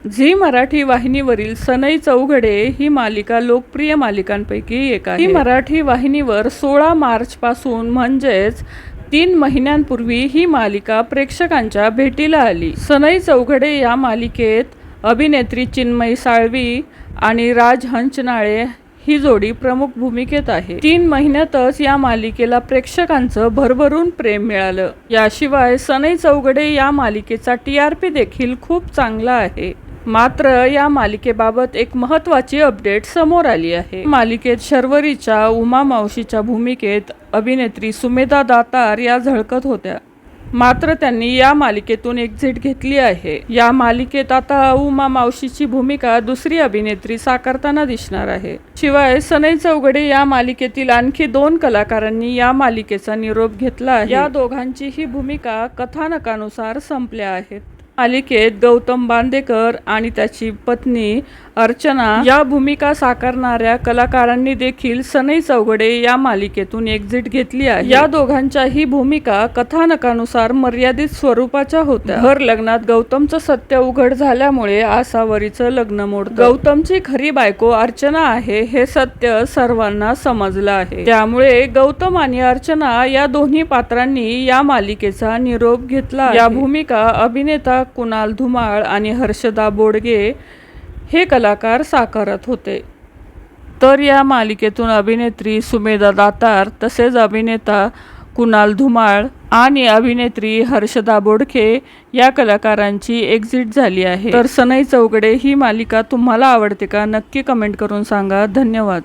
Zee Marathi वाहिनीवरील सनई चौघडे ही मालिका लोकप्रिय मालिकांपैकी एक आहे। ही मराठी वाहिनीवर 16 मार्च पासून म्हणजेच 3 महिन्यांपूर्वी ही मालिका प्रेक्षकांच्या भेटीला आली। सनई चौघडे या मालिकेत अभिनेत्री चिन्मयी साळवी आणि राज हंचनाळे ही जोडी प्रमुख भूमिकेत आहे। 3 महिन्यातच या मालिकेला प्रेक्षकांचं भरभरून प्रेम मिळालं। याशिवाय सनई चौघडे या मालिकेचा TRP देखील खूप चांगला आहे। मात्र या मालिकेबाबत एक महत्त्वाची अपडेट समोर आली आहे। मालिकेत शर्वरीच्या उमा मावशीच्या भूमिकेत अभिनेत्री सुमेधा दातार या झळकत होत्या। मात्र त्यांनी या मालिकेतून एक्झिट घेतली आहे। या मालिकेत आता उमा मावशीची भूमिका दुसरी अभिनेत्री साकारताना दिसणार आहे। शिवाय सनई चौघडे या मालिकेतील आणखी 2 कलाकारांनी या मालिकेचा निरोप घेतला आहे। या दोघांचीही भूमिका कथानकानुसार संपल्या आहेत। मालिकेत गौतम बांदेकर आणि त्याची पत्नी अर्चना या भूमिका साकारणाऱ्या कलाकारांनी देखील सनई चौघडे या मालिकेतून एक्झिट घेतली आहे। या दोघांच्याही भूमिका कथानकानुसार मर्यादित स्वरूपाच्या होत्या। भर लग्नात गौतमचं सत्य उघड झाल्यामुळे आसावरीचं लग्न मोडतं। गौतमची खरी बायको अर्चना आहे हे सत्य सर्वांना समजलं आहे। त्यामुळे गौतम आणि अर्चना या दोन्ही पात्रांनी या मालिकेचा निरोप घेतला। या भूमिका अभिनेता कुणाल धुमाळ आणि हर्षदा बोडगे हे कलाकार साकारत होते। तर या मालिकेतून अभिनेत्री सुमेधा दातार तसेच अभिनेता कुणाल धुमाळ आणि अभिनेत्री हर्षदा बोडखे या कलाकारांची एक्झिट झाली आहे। तर सनई चौघडे ही मालिका तुम्हाला आवडते का? नक्की कमेंट करून सांगा। धन्यवाद।